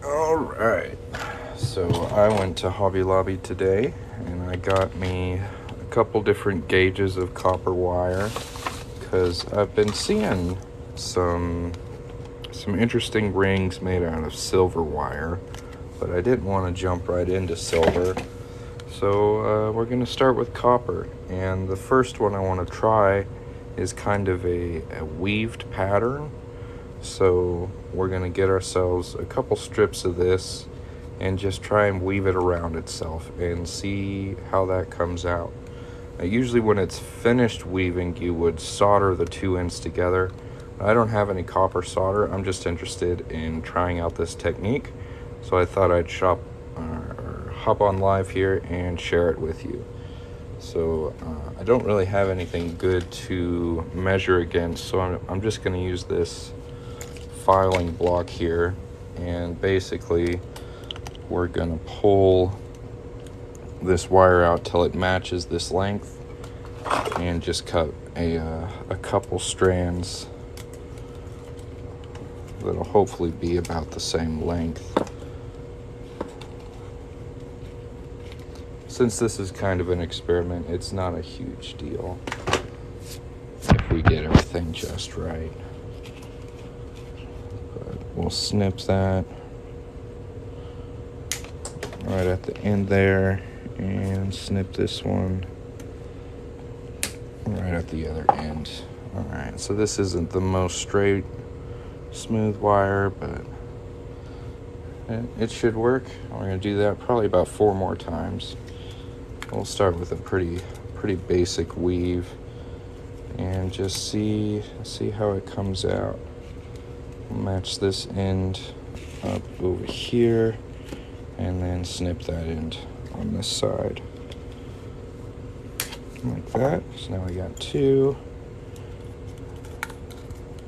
Alright, so I went to Hobby Lobby today and I got me a couple different gauges of copper wire because I've been seeing some interesting rings made out of silver wire, but I didn't want to jump right into silver. So we're going to start with copper, and the first one I want to try is kind of a weaved pattern. So we're going to get ourselves a couple strips of this and just try and weave it around itself and see how that comes out. Now, usually when it's finished weaving, you would solder the two ends together. I don't have any copper solder. I'm just interested in trying out this technique, so I thought I'd hop on live here and share it with you. So I don't really have anything good to measure against, so I'm just going to use this filing block here, and basically we're going to pull this wire out till it matches this length and just cut a couple strands that'll hopefully be about the same length. Since this is kind of an experiment, it's not a huge deal if we get everything just right. But we'll snip that right at the end there and snip this one right at the other end. Alright, so this isn't the most straight, smooth wire, but it should work. We're going to do that probably about 4 more times. We'll start with a pretty basic weave and just see how it comes out. Match this end up over here and then snip that end on this side like that. So now we got 2,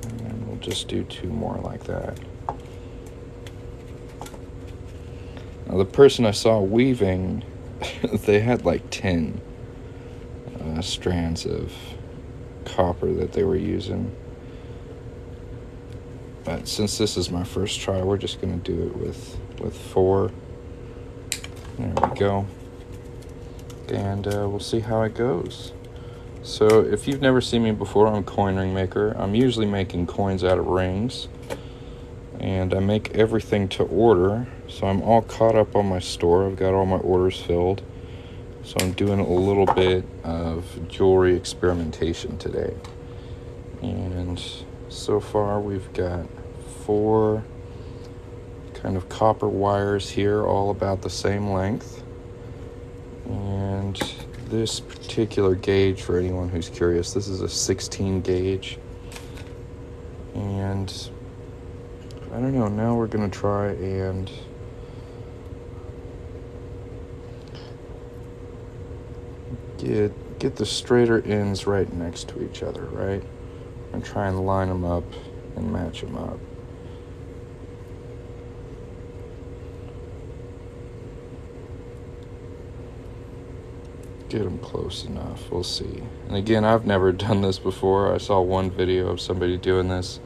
and then we'll just do 2 more like that. Now the person I saw weaving, they had like 10 strands of copper that they were using. But since this is my first try, we're just going to do it with 4. There we go. And we'll see how it goes. So if you've never seen me before, I'm a coin ring maker. I'm usually making coins out of rings. And I make everything to order. So I'm all caught up on my store. I've got all my orders filled. So I'm doing a little bit of jewelry experimentation today. And so far we've got 4 kind of copper wires here, all about the same length. And this particular gauge, for anyone who's curious, this is a 16 gauge. And I don't know, now we're going to try and get the straighter ends right next to each other, right? And try and line them up and match them up. Get them close enough, we'll see. And again, I've never done this before. I saw one video of somebody doing this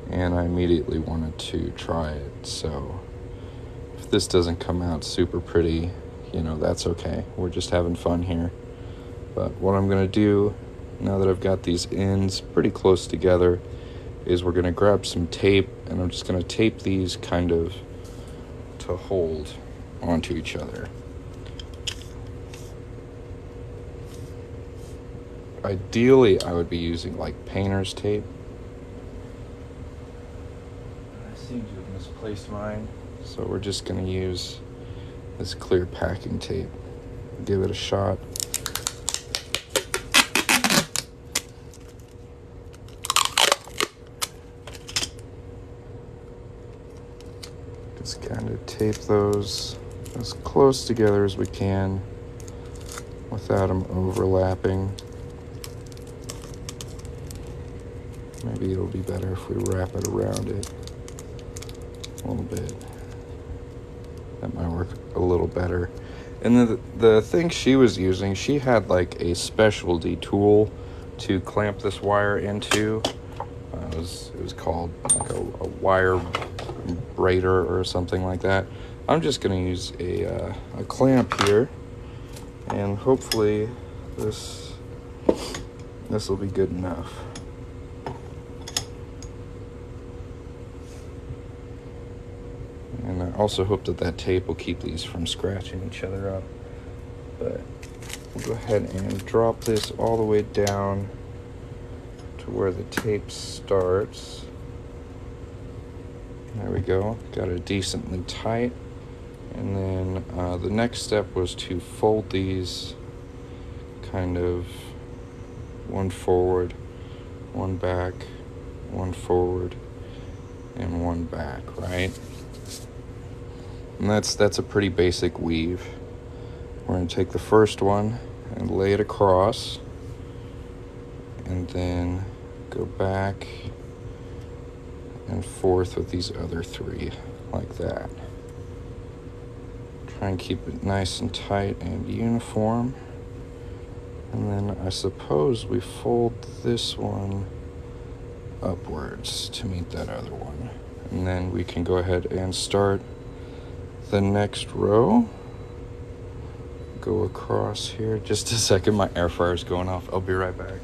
and I immediately wanted to try it. So if this doesn't come out super pretty, that's okay. We're just having fun here. But what I'm going to do, now that I've got these ends pretty close together, is we're going to grab some tape, and I'm just going to tape these kind of to hold onto each other. Ideally, I would be using like painter's tape. I seem to have misplaced mine, so we're just going to use this clear packing tape. Give it a shot. Just kind of tape those as close together as we can without them overlapping. Maybe it'll be better if we wrap it around it a little bit. That might work a little better. And then the thing she was using, she had like a specialty tool to clamp this wire into. it was called, like a wire braider or something like that. I'm just going to use a clamp here, and hopefully this will be good enough. And I also hope that tape will keep these from scratching each other up. But we'll go ahead and drop this all the way down to where the tape starts. There we go, got it decently tight. And then the next step was to fold these kind of one forward, one back, one forward, and one back, right? And that's a pretty basic weave. We're going to take the first one and lay it across, and then go back and forth with these other three, like that. Try and keep it nice and tight and uniform. And then I suppose we fold this one upwards to meet that other one. And then we can go ahead and start the next row. Go across here. Just a second, my air fryer is going off. I'll be right back.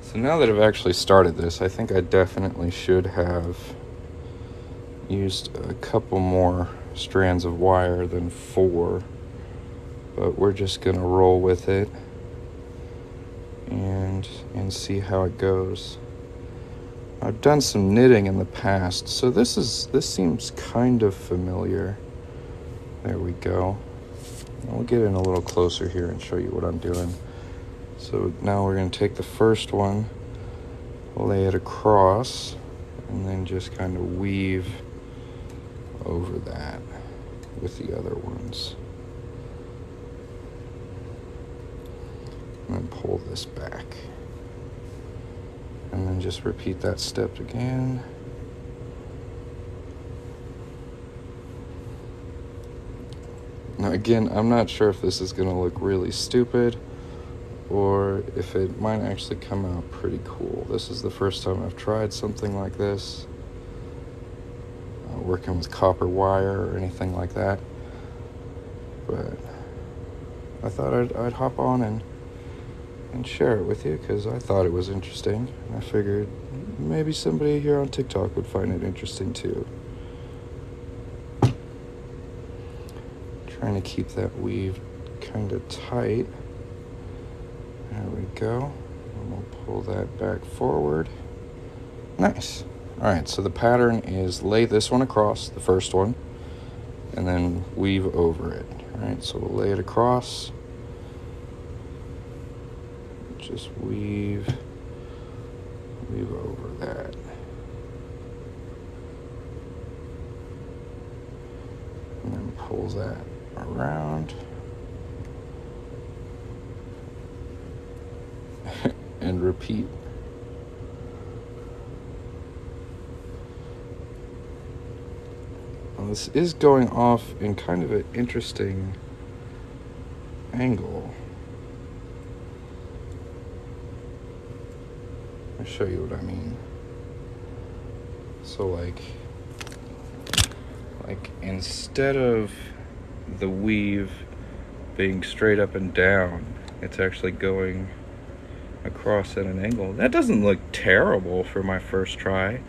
So now that I've actually started this, I think I definitely should have used a couple more strands of wire than 4, but we're just gonna roll with it and see how it goes. I've done some knitting in the past, so this seems kind of familiar. There we go. I'll get in a little closer here and show you what I'm doing. So now we're going to take the first one, lay it across, and then just kind of weave over that with the other ones. And then pull this back. And then just repeat that step again. Now again, I'm not sure if this is going to look really stupid or if it might actually come out pretty cool. This is the first time I've tried something like this, working with copper wire or anything like that. But I thought I'd hop on and share it with you because I thought it was interesting. And I figured maybe somebody here on TikTok would find it interesting too. Trying to keep that weave kind of tight. There we go. And we'll pull that back forward. Nice. All right, so the pattern is lay this one across, the first one, and then weave over it. All right, so we'll lay it across. Just weave over that. And then pull that around. And repeat. Well, this is going off in kind of an interesting angle. I'll show you what I mean. So like instead of the weave being straight up and down, it's actually going across at an angle. That doesn't look terrible for my first try.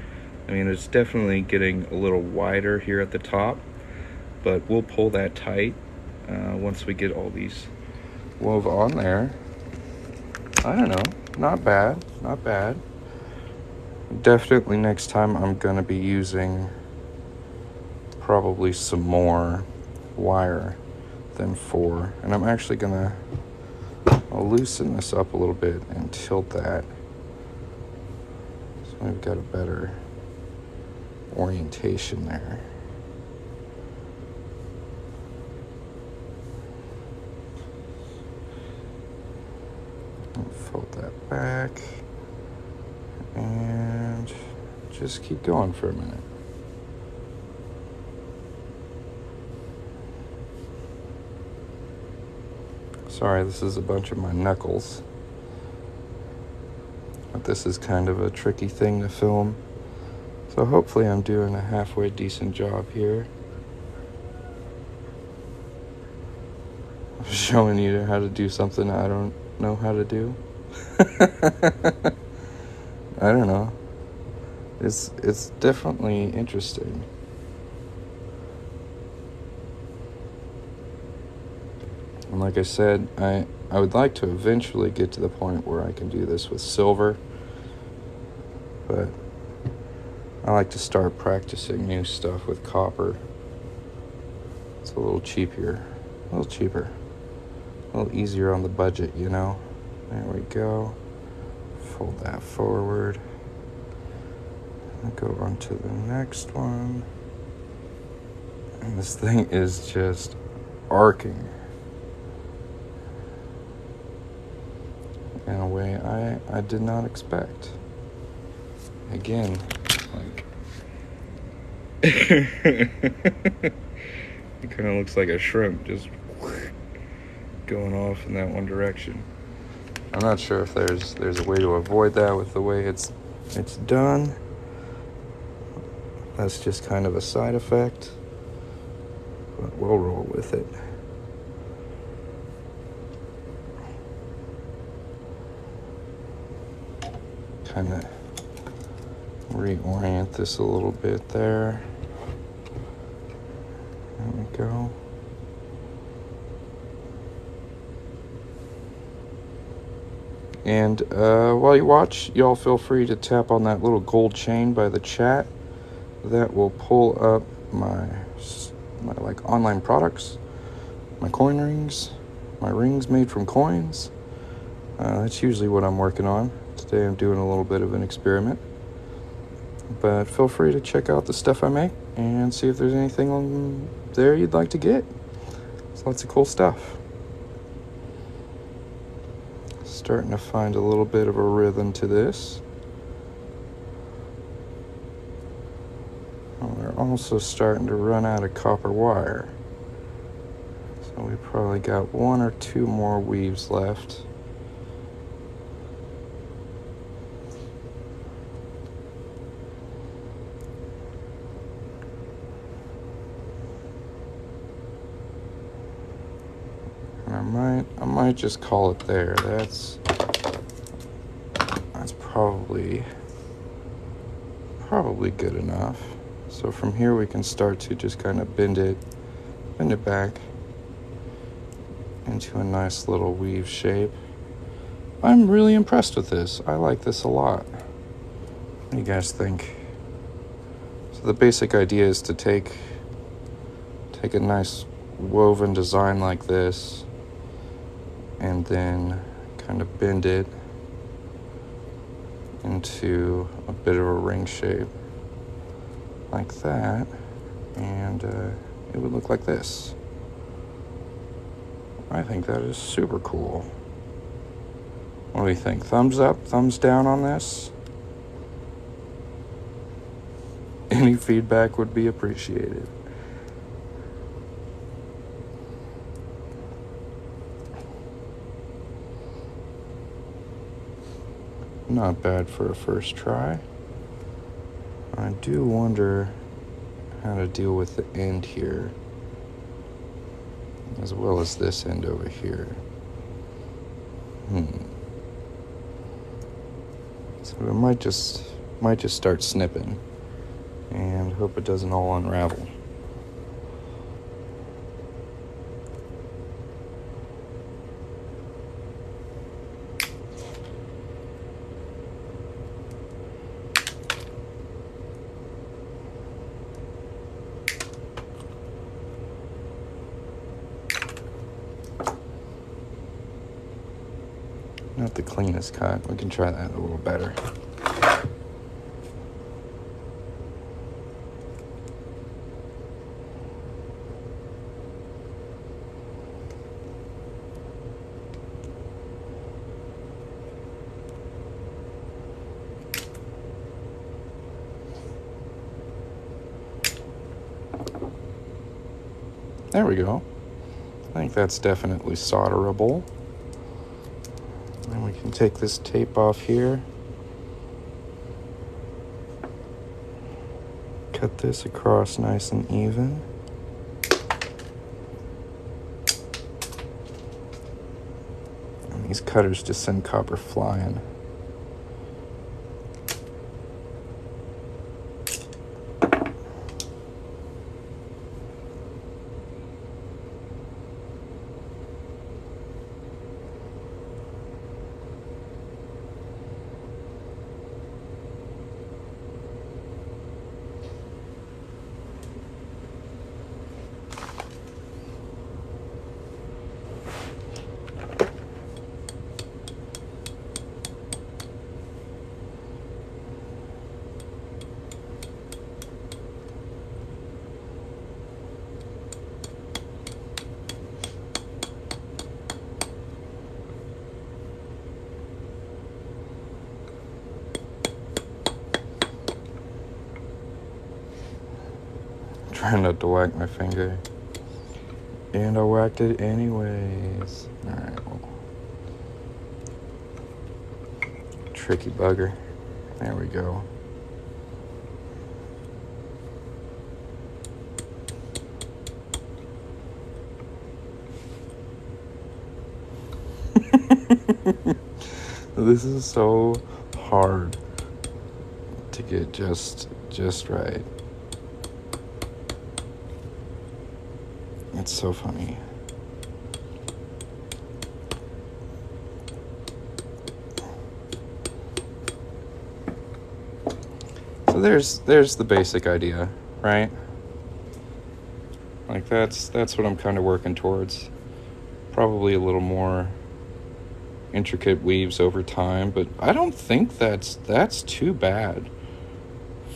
I mean, it's definitely getting a little wider here at the top, but we'll pull that tight once we get all these wove on there. I don't know, not bad, not bad. Definitely next time I'm gonna be using probably some more wire than 4, and I'm actually gonna I'll loosen this up a little bit and tilt that so we've got a better orientation there. Fold that back and just keep going for a minute. Sorry, this is a bunch of my knuckles. But this is kind of a tricky thing to film. So hopefully I'm doing a halfway decent job here. Showing you how to do something I don't know how to do. I don't know. It's definitely interesting. And like I said, I would like to eventually get to the point where I can do this with silver. But I like to start practicing new stuff with copper. It's a little cheaper. A little easier on the budget, you know. There we go. Fold that forward. I'll go on to the next one. And this thing is just arcing in a way I did not expect. Again, like it kind of looks like a shrimp just going off in that one direction. I'm not sure if there's a way to avoid that with the way it's done. That's just kind of a side effect, but we'll roll with it. Kind of reorient this a little bit there. There we go. And while you watch, y'all feel free to tap on that little gold chain by the chat. That will pull up my like online products, my coin rings, my rings made from coins. That's usually what I'm working on. Today I'm doing a little bit of an experiment. But feel free to check out the stuff I make and see if there's anything on there you'd like to get. There's lots of cool stuff. Starting to find a little bit of a rhythm to this. We're also starting to run out of copper wire. So we probably got 1 or 2 more weaves left. And I might just call it there. That's probably good enough. So from here we can start to just kind of bend it back into a nice little weave shape. I'm really impressed with this. I like this a lot. What do you guys think? So the basic idea is to take a nice woven design like this and then kind of bend it into a bit of a ring shape like that, and it would look like this. I think that is super cool. What do you think? Thumbs up, thumbs down on this? Any feedback would be appreciated. Not bad for a first try. I do wonder how to deal with the end here, as well as this end over here. So I might just start snipping and hope it doesn't all unravel. Not the cleanest cut. We can try that a little better. There we go. I think that's definitely solderable. And we can take this tape off here. Cut this across nice and even. And these cutters just send copper flying. Trying not to whack my finger. And I whacked it anyways. Alright, well. Tricky bugger. There we go. This is so hard to get just right. It's so funny. So there's the basic idea, right? Like that's what I'm kind of working towards. Probably a little more intricate weaves over time, but I don't think that's too bad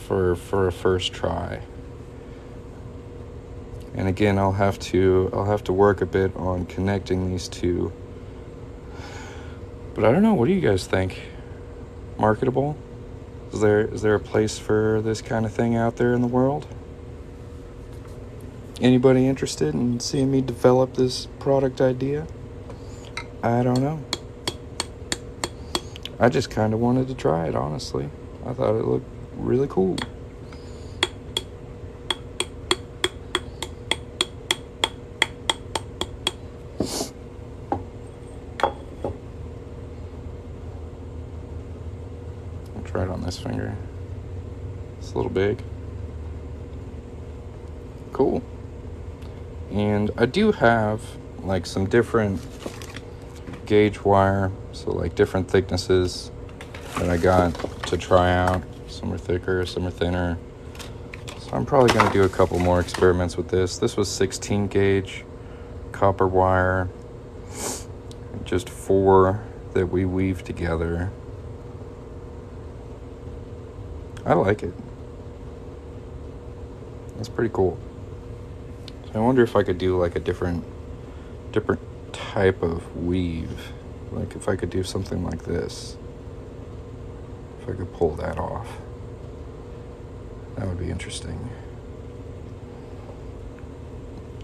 for a first try. And again, I'll have to work a bit on connecting these two. But I don't know, what do you guys think? Marketable? Is there a place for this kind of thing out there in the world? Anybody interested in seeing me develop this product idea? I don't know. I just kind of wanted to try it, honestly. I thought it looked really cool. I'll try it on this finger. It's a little big. Cool. And I do have like some different gauge wire, so like different thicknesses that I got to try out. Some are thicker, some are thinner. So I'm probably going to do a couple more experiments with this. This was 16 gauge copper wire, just 4 that we weave together. I like it. It's pretty cool. So I wonder if I could do like a different type of weave. Like if I could do something like this. If I could pull that off. That would be interesting.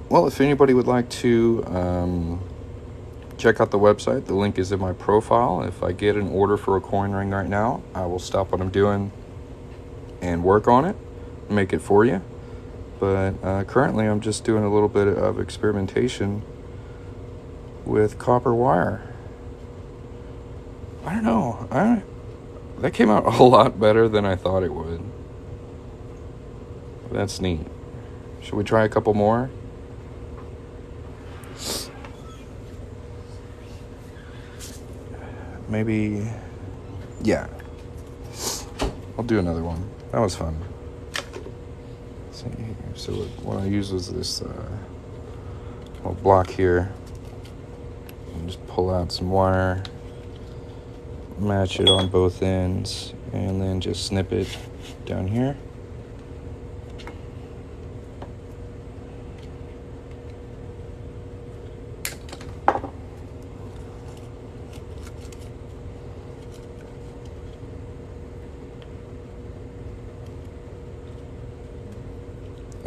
Well, if anybody would like to check out the website, the link is in my profile. If I get an order for a coin ring right now, I will stop what I'm doing and work on it, make it for you. But currently I'm just doing a little bit of experimentation with copper wire. I don't know. That came out a lot better than I thought it would. That's neat. Should we try a couple more? Maybe, yeah. I'll do another one. That was fun. So what I used was this little block here. And just pull out some wire, match it on both ends, and then just snip it down here.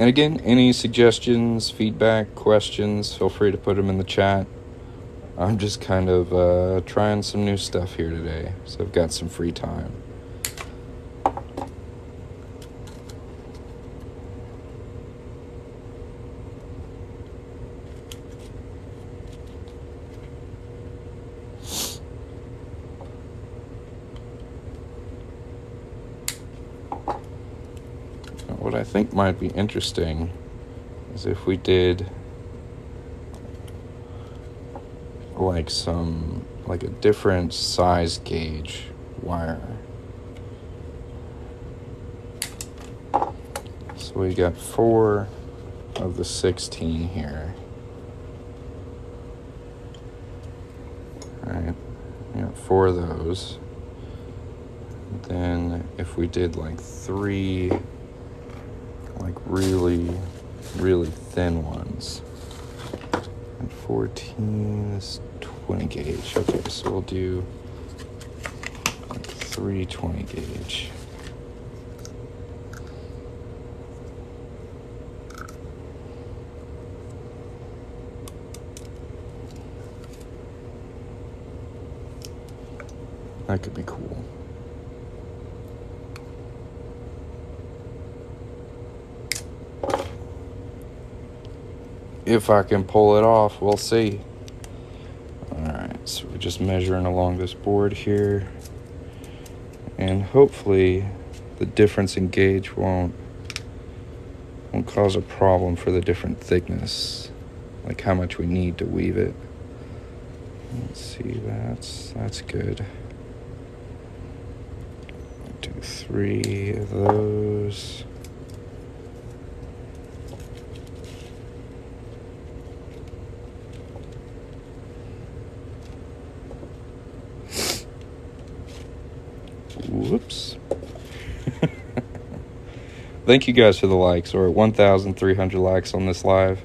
And again, any suggestions, feedback, questions, feel free to put them in the chat. I'm just kind of trying some new stuff here today, so I've got some free time. What I think might be interesting is if we did like a different size gauge wire. So we got 4 of the 16 here. All right, we got 4 of those. Then if we did like 3 like really thin ones, and 14 is 20 gauge. Okay, so we'll do like 3 20 gauge. That could be cool. If I can pull it off, we'll see. Alright, so we're just measuring along this board here. And hopefully the difference in gauge won't cause a problem for the different thickness. Like how much we need to weave it. Let's see, that's good. Do 3 of those. Whoops. Thank you guys for the likes. We're at 1,300 likes on this live.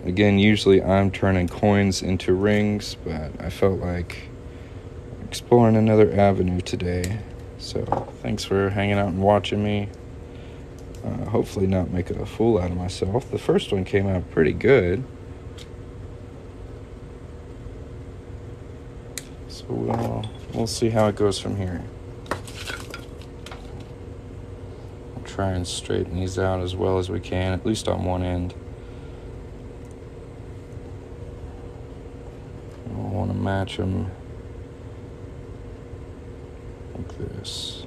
Again, usually I'm turning coins into rings, but I felt like exploring another avenue today. So thanks for hanging out and watching me. Hopefully not making a fool out of myself. The first one came out pretty good. So we'll see how it goes from here. I'll try and straighten these out as well as we can, at least on one end. We'll want to match them like this.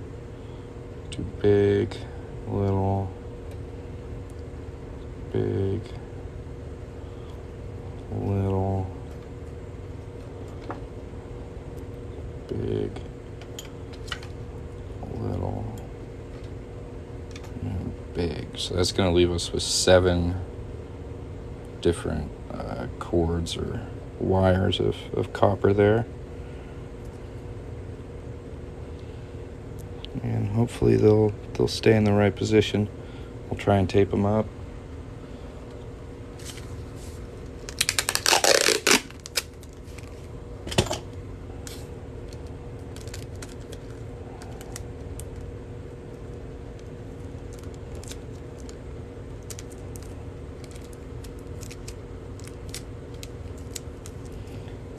Do big, little, big, little, big, little, and big. So that's going to leave us with 7 different cords or wires of copper there. And hopefully they'll stay in the right position. We'll try and tape them up.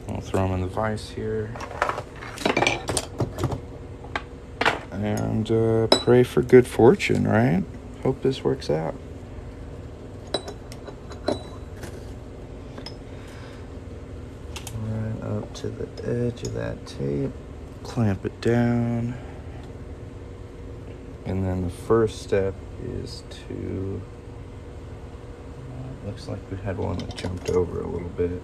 I'll throw them in the vise here. And pray for good fortune, right? Hope this works out. Right up to the edge of that tape. Clamp it down. And then the first step is to... looks like we had one that jumped over a little bit.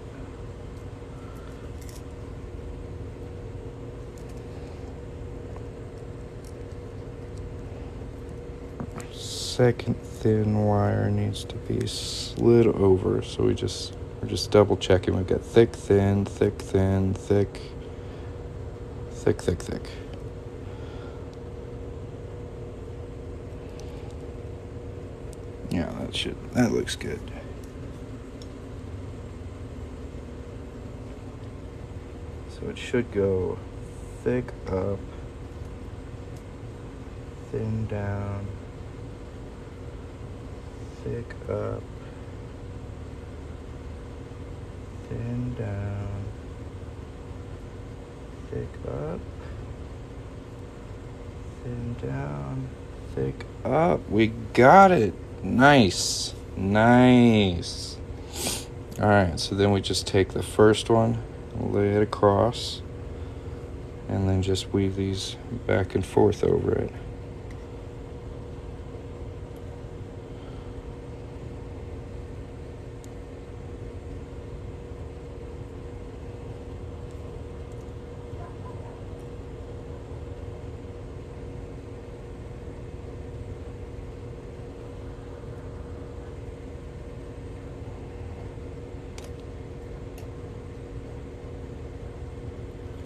Second thin wire needs to be slid over, so we're just double checking. We've got thick, thin, thick, thin, thick, thick, thick, thick. Yeah, that looks good. So it should go thick up, thin down, thick up, thin down, thick up, thin down, thick up. We got it. Nice. Nice. All right, so then we just take the first one, lay it across, and then just weave these back and forth over it.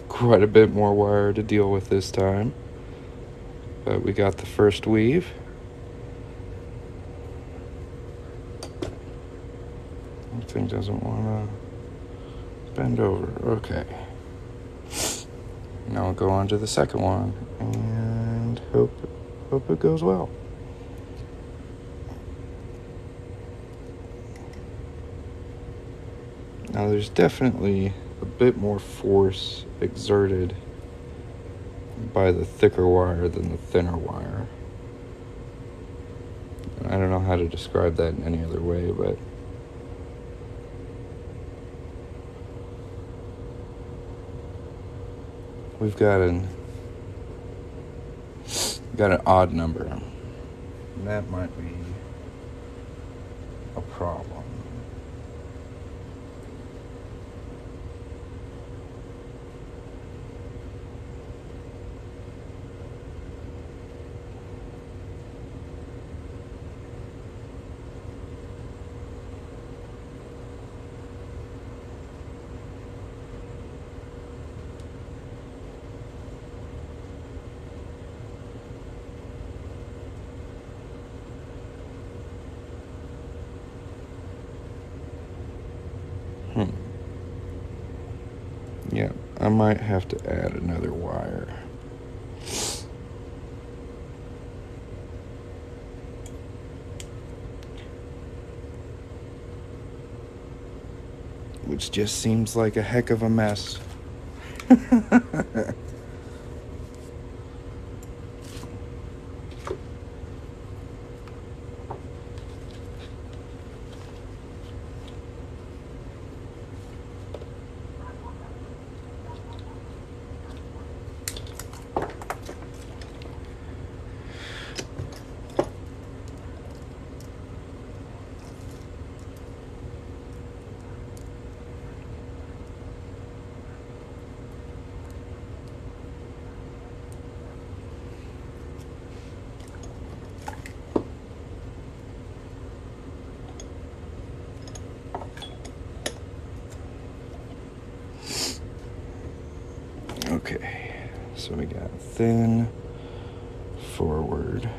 Quite a bit more wire to deal with this time, but we got the first weave. The thing doesn't want to bend over. Okay. Now we'll go on to the second one and hope it goes well. Now there's definitely a bit more force exerted by the thicker wire than the thinner wire. I don't know how to describe that in any other way, but we've got an odd number. And that might be a problem. Yeah, I might have to add another wire. Which just seems like a heck of a mess. Okay, so we got thin, forward,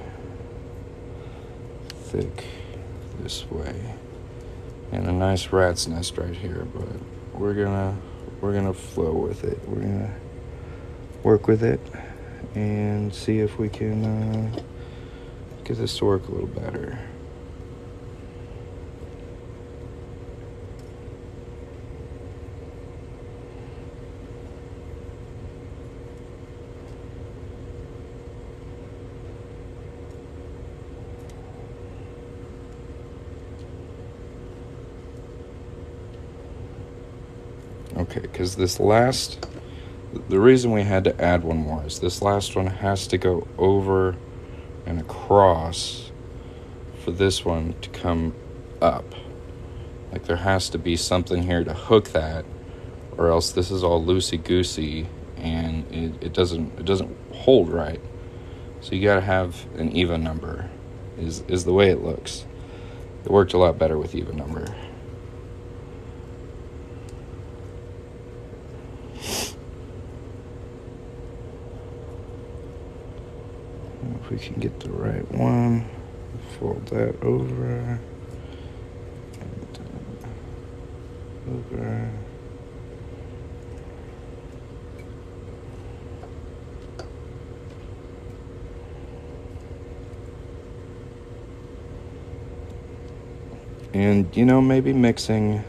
thick this way, and a nice rat's nest right here, but we're gonna flow with it. We're gonna work with it and see if we can get this to work a little better. Okay, because the reason we had to add one more is this last one has to go over and across for this one to come up. Like there has to be something here to hook that, or else this is all loosey-goosey and it doesn't hold right. So you gotta have an even number is the way it looks. It worked a lot better with even number. If we can get the right one, fold that over, and over. And, you know, maybe mixing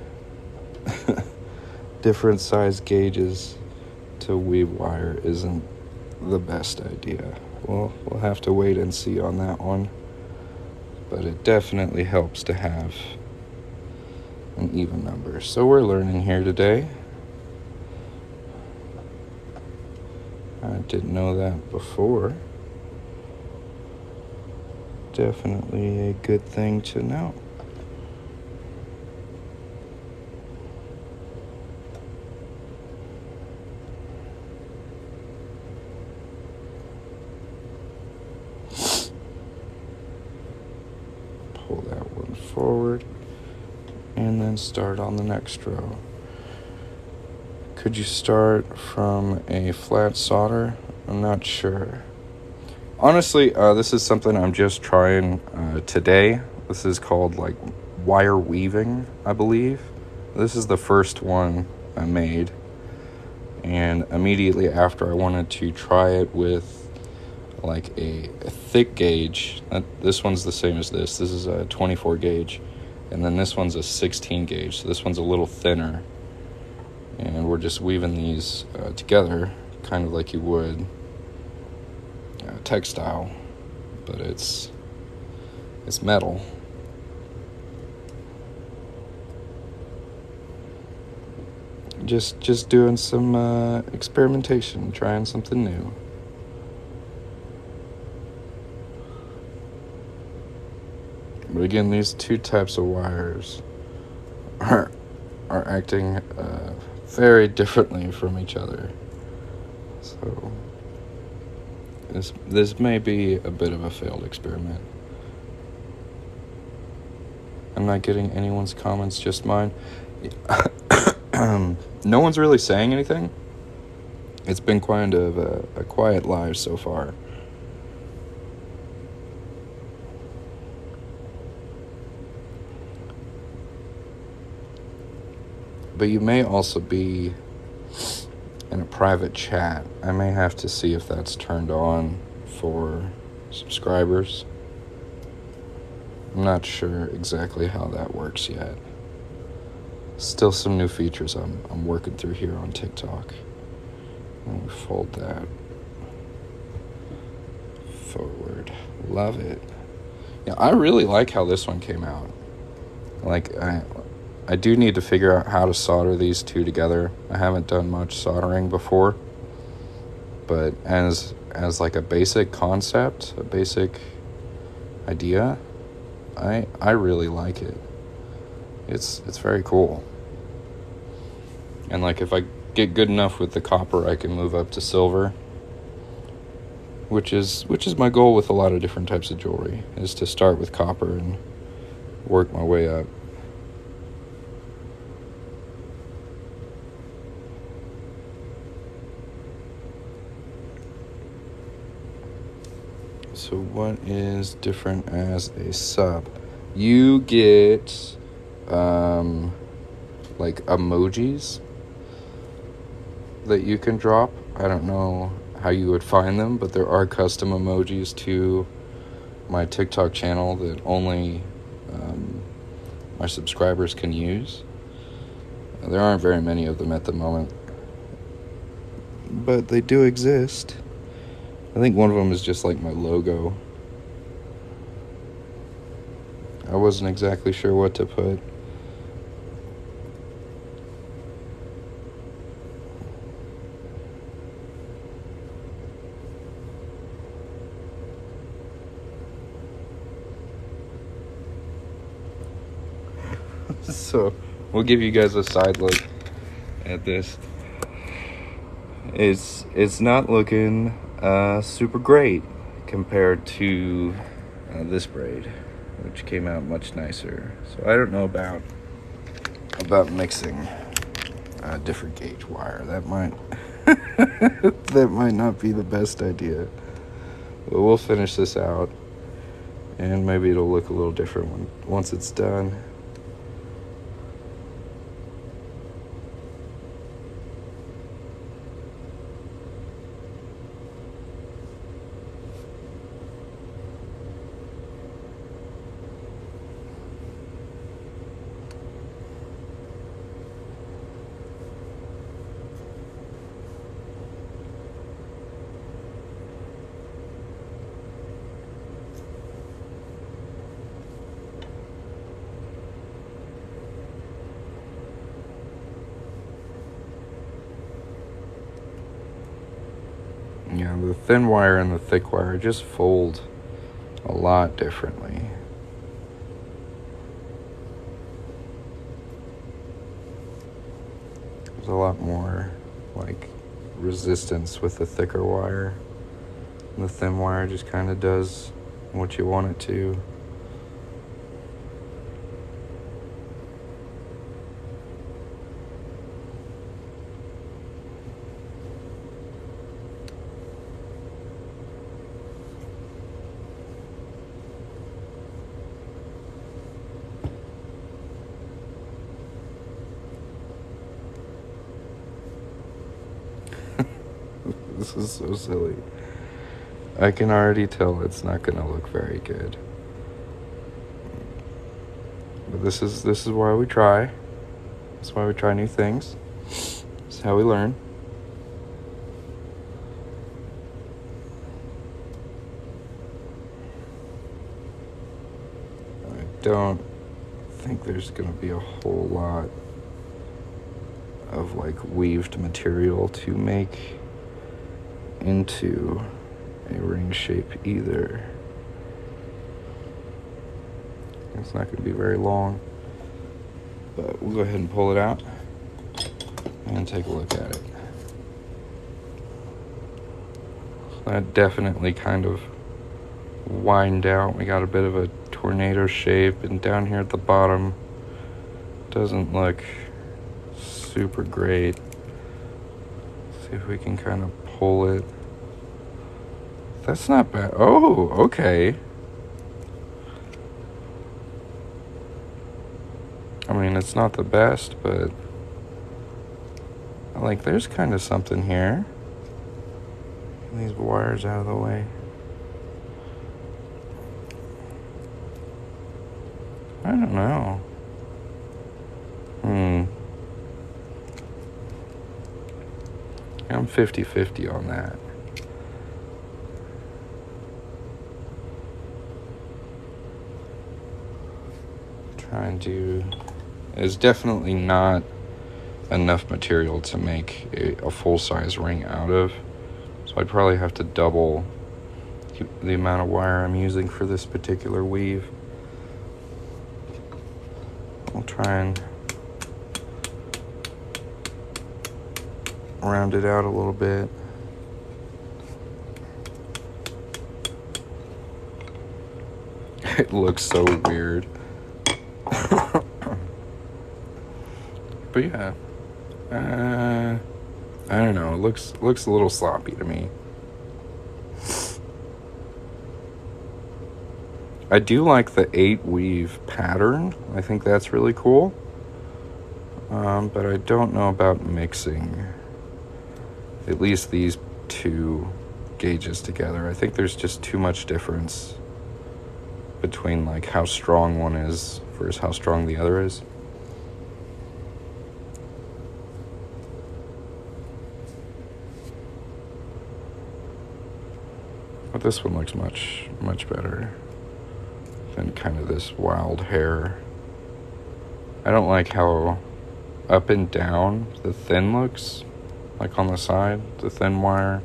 different size gauges to weave wire isn't the best idea. We'll have to wait and see on that one. But it definitely helps to have an even number. So we're learning here today. I didn't know that before. Definitely a good thing to know. Pull that one forward and then start on the next row. Could you start from a flat solder? I'm not sure. Honestly, this is something I'm just trying today. This is called like wire weaving, I believe. This is the first one I made. And immediately after, I wanted to try it with like a thick gauge. This one's the same as this. This is a 24 gauge. And then this one's a 16 gauge. So this one's a little thinner. And we're just weaving these together, kind of like you would textile, but it's metal. Just doing some experimentation, trying something new. But again, these two types of wires are acting very differently from each other. So this may be a bit of a failed experiment. I'm not getting anyone's comments, just mine. No one's really saying anything. It's been kind of a quiet live so far. But you may also be in a private chat. I may have to see if that's turned on for subscribers. I'm not sure exactly how that works yet. Still some new features I'm working through here on TikTok. Let me fold that forward. Love it. Yeah, I really like how this one came out. Like, I do need to figure out how to solder these two together. I haven't done much soldering before, but as like a basic concept, a basic idea, I really like it. It's very cool. And like if I get good enough with the copper, I can move up to silver, which is my goal with a lot of different types of jewelry, is to start with copper and work my way up. So what is different as a sub? You get like emojis that you can drop. I don't know how you would find them, but there are custom emojis to my TikTok channel that only my subscribers can use. There aren't very many of them at the moment, but they do exist. I think one of them is just like my logo. I wasn't exactly sure what to put. So, we'll give you guys a side look at this. It's not looking super great compared to this braid, which came out much nicer. So I don't know about mixing different gauge wire. That might that might not be the best idea. But we'll finish this out, and maybe it'll look a little different once it's done. the thin wire and the thick wire just fold a lot differently. There's a lot more like resistance with the thicker wire. And the thin wire just kind of does what you want it to. This is so silly. I can already tell it's not going to look very good. But this is why we try. That's why we try new things. It's how we learn. I don't think there's going to be a whole lot of like weaved material to make into a ring shape either. It's not going to be very long, but we'll go ahead and pull it out and take a look at it. That definitely kind of widened out. We got a bit of a tornado shape, and down here at the bottom doesn't look super great. Let's see if we can kind of pull it. That's not bad. Oh, okay. I mean, it's not the best, but like there's kind of something here. Get these wires out of the way. I don't know. I'm 50-50 on that. Trying to... There's definitely not enough material to make a full-size ring out of. So I'd probably have to double the amount of wire I'm using for this particular weave. I'll try and round it out a little bit. It looks so weird. But yeah, I don't know. It looks a little sloppy to me. I do like the 8 weave pattern. I think that's really cool. But I don't know about mixing at least these 2 gauges together. I think there's just too much difference between like how strong one is versus how strong the other is. But this one looks much better than kind of this wild hair. I don't like how up and down the thin looks, like on the side, the thin wire.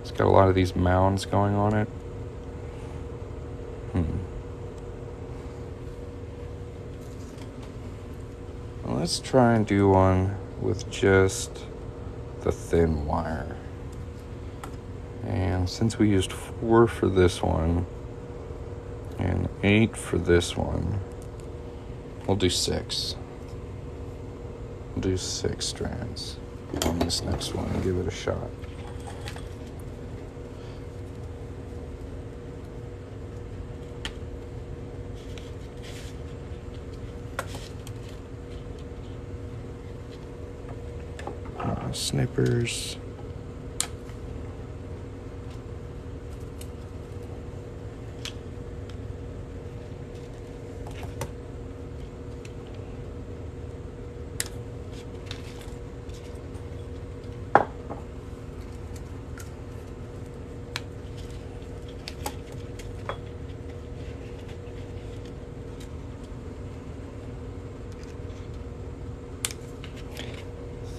It's got a lot of these mounds going on it. Well, let's try and do one with just the thin wire. And since we used 4 for this one and 8 for this one, we'll do 6. We'll do 6 strands on this next one and give it a shot. Snippers.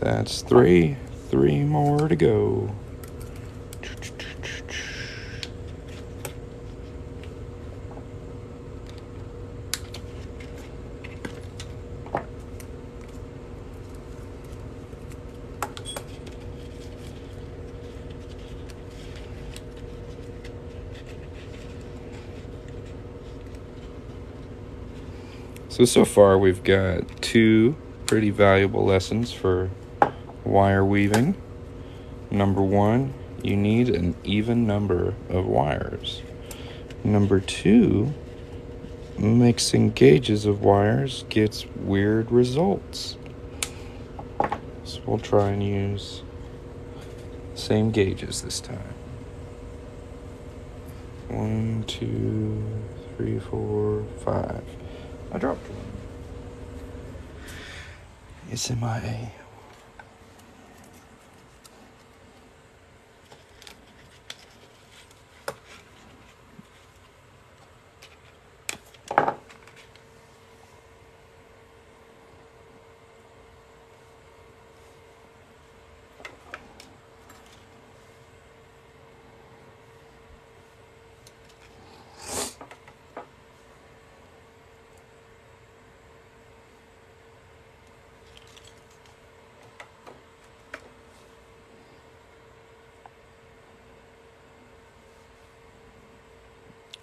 That's 3 more to go. So far we've got 2 pretty valuable lessons for wire weaving. Number 1, you need an even number of wires. Number 2, mixing gauges of wires gets weird results. So we'll try and use the same gauges this time. 1, 2, 3, 4, 5. I dropped one. It's MIA.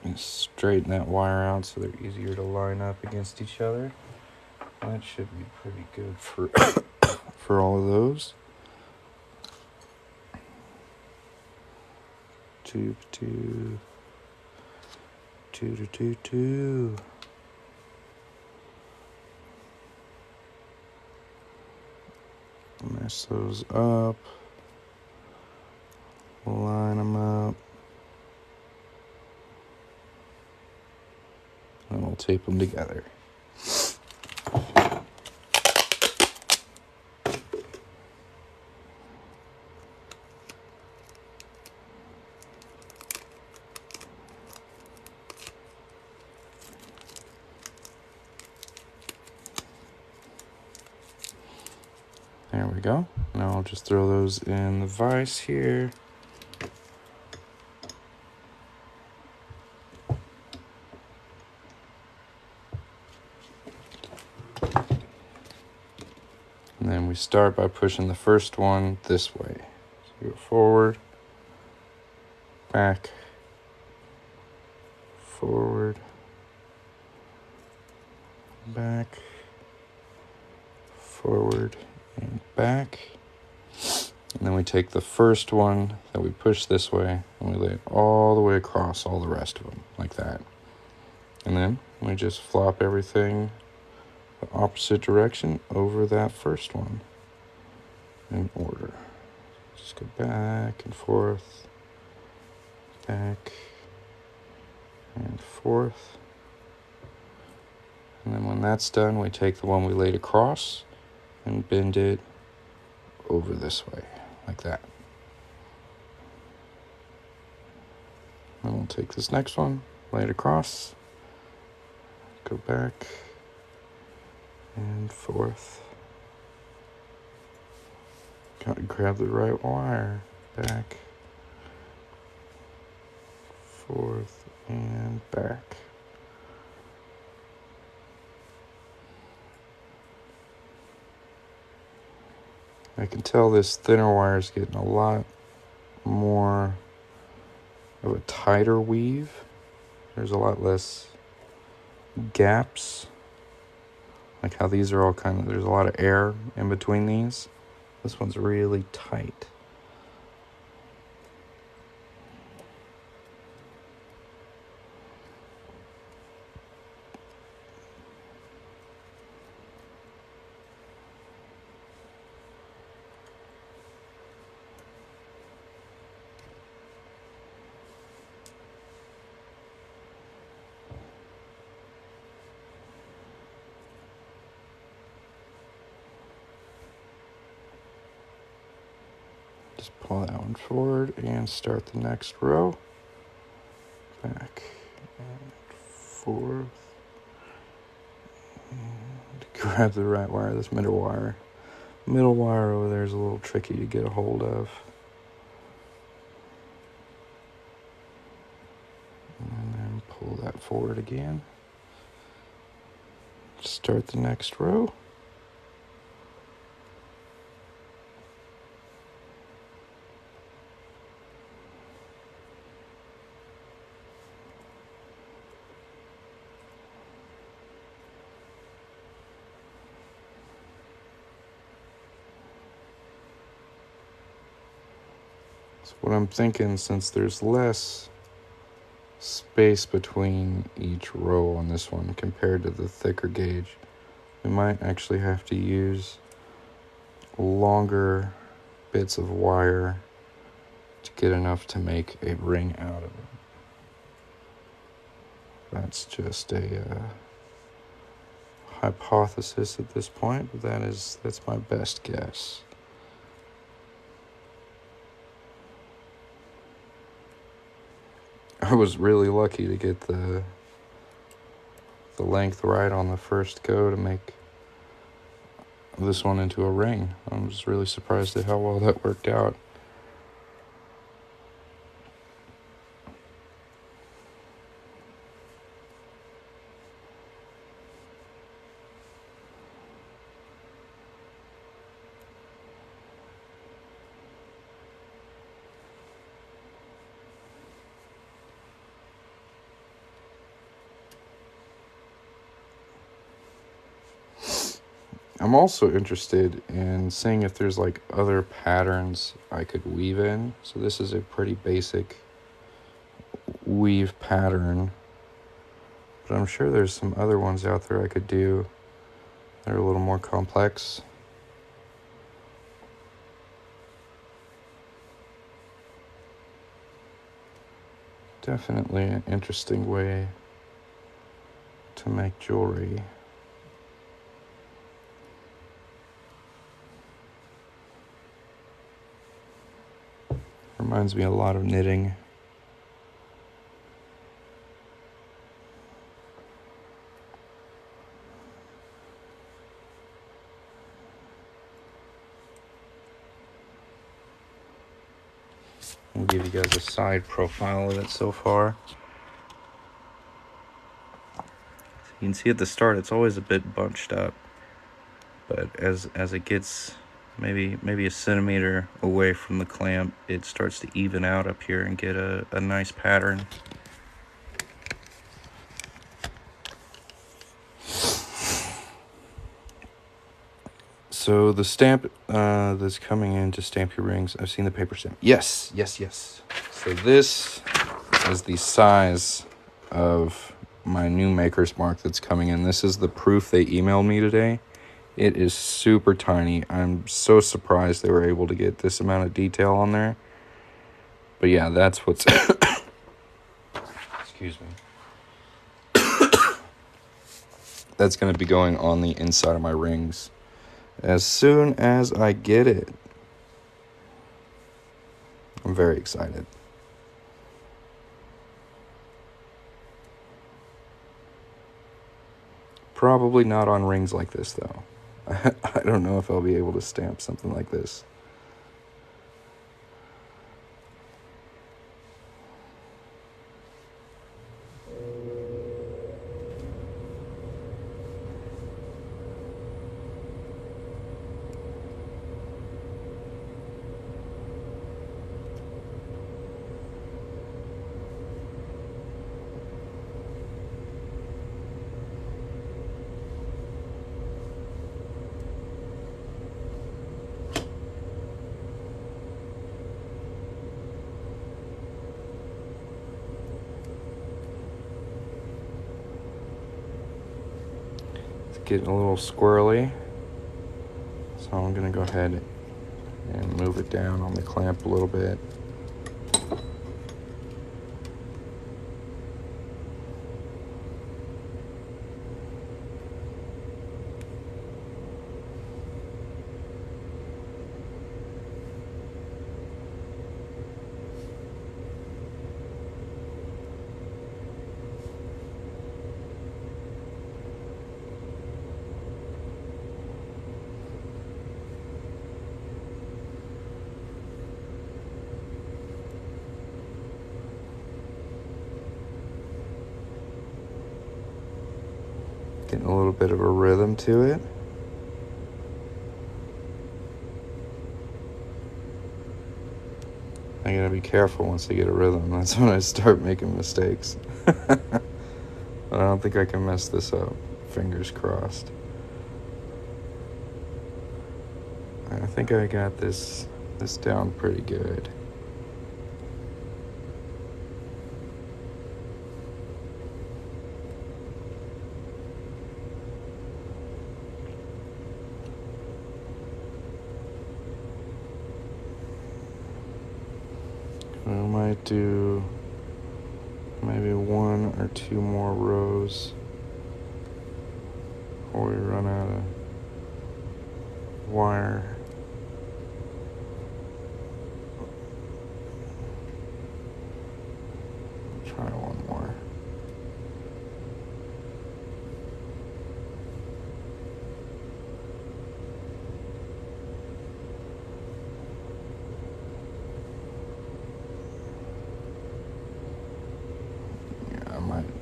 And straighten that wire out so they're easier to line up against each other. That should be pretty good for for all of those. Tube 2, 2 to 2, 2. Mess those up. Line them up. And we'll tape them together. There we go. Now I'll just throw those in the vise here. And then we start by pushing the first one this way. So go forward, back, forward, back, forward, and back. And then we take the first one that we push this way and we lay it all the way across all the rest of them, like that. And then we just flop everything the opposite direction over that first one in order. Just go back and forth, back and forth. And then when that's done, we take the one we laid across and bend it over this way, like that. Then we'll take this next one, lay it across, go back and forth. Gotta grab the right wire, back, forth, and back. I can tell this thinner wire is getting a lot more of a tighter weave. There's a lot less gaps. Like how these are all there's a lot of air in between these. This one's really tight. Just pull that one forward and start the next row. Back and forth. And grab the right wire, this middle wire. Middle wire over there is a little tricky to get a hold of. And then pull that forward again. Start the next row. So what I'm thinking, since there's less space between each row on this one compared to the thicker gauge, we might actually have to use longer bits of wire to get enough to make a ring out of it. That's just a hypothesis at this point, but that's my best guess. I was really lucky to get the length right on the first go to make this one into a ring. I'm just really surprised at how well that worked out. I'm also interested in seeing if there's like other patterns I could weave in. So this is a pretty basic weave pattern, but I'm sure there's some other ones out there I could do that are a little more complex. Definitely an interesting way to make jewelry. Reminds me a lot of knitting. I'll give you guys a side profile of it so far. You can see at the start it's always a bit bunched up, but as it gets maybe a centimeter away from the clamp, it starts to even out up here and get a nice pattern. So the stamp that's coming in to stamp your rings, I've seen the paper stamp. Yes. So this is the size of my new maker's mark that's coming in. This is the proof they emailed me today. It is super tiny. I'm so surprised they were able to get this amount of detail on there. But yeah, that's what's... Excuse me. That's going to be going on the inside of my rings as soon as I get it. I'm very excited. Probably not on rings like this, though. I don't know if I'll be able to stamp something like this. Getting a little squirrely, so I'm gonna go ahead and move it down on the clamp a little bit. Getting a little bit of a rhythm to it. I gotta be careful once I get a rhythm. That's when I start making mistakes. But I don't think I can mess this up. Fingers crossed. I think I got this down pretty good. might do maybe 1 or 2 more rows before we run out of wire. Try one more.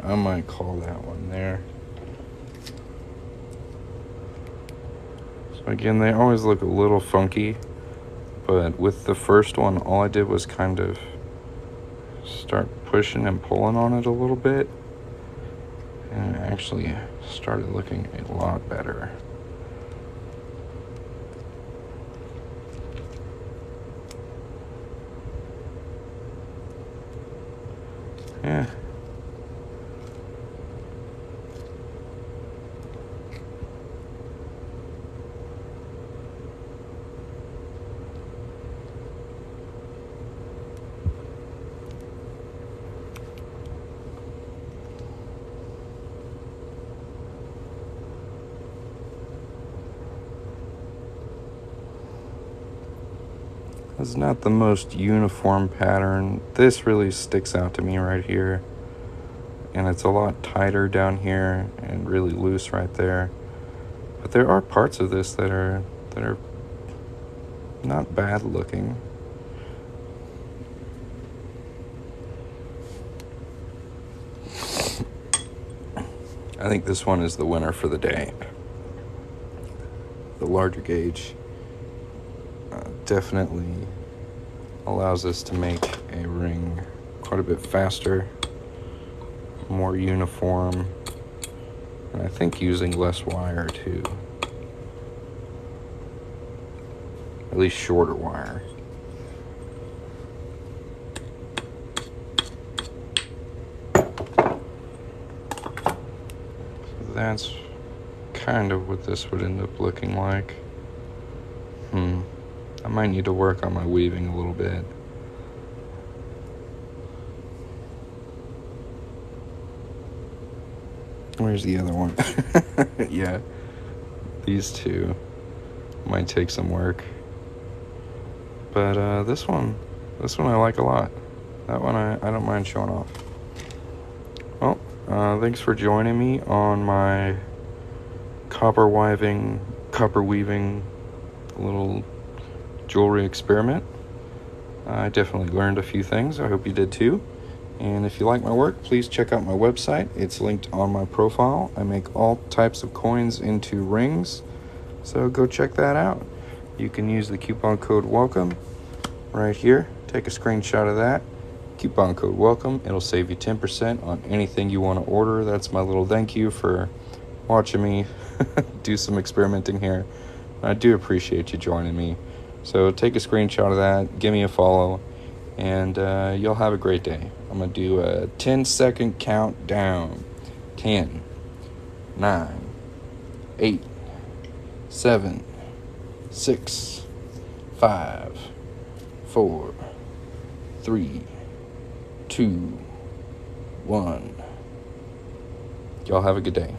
I might call that one there. So again, they always look a little funky, but with the first one, all I did was kind of start pushing and pulling on it a little bit, and it actually started looking a lot better. Yeah. It's not the most uniform pattern. This really sticks out to me right here. And it's a lot tighter down here and really loose right there. But there are parts of this that are not bad looking. I think this one is the winner for the day. The larger gauge definitely allows us to make a ring quite a bit faster, more uniform, and I think using less wire too. At least shorter wire. So that's kind of what this would end up looking like. I might need to work on my weaving a little bit. Where's the other one? Yeah, these two might take some work. But this one I like a lot. That one I don't mind showing off. Well, thanks for joining me on my copper weaving little jewelry experiment. I definitely learned a few things. I hope you did too. And if you like my work, please check out my website. It's linked on my profile. I make all types of coins into rings, so go check that out. You can use the coupon code WELCOME right here. Take a screenshot of that. Coupon code WELCOME. It'll save you 10% on anything you want to order. That's my little thank you for watching me do some experimenting here. I do appreciate you joining me. So take a screenshot of that, give me a follow, and you'll have a great day. I'm going to do a 10-second countdown. 10, 9, 8, 7, 6, 5, 4, 3, 2, 1. Y'all have a good day.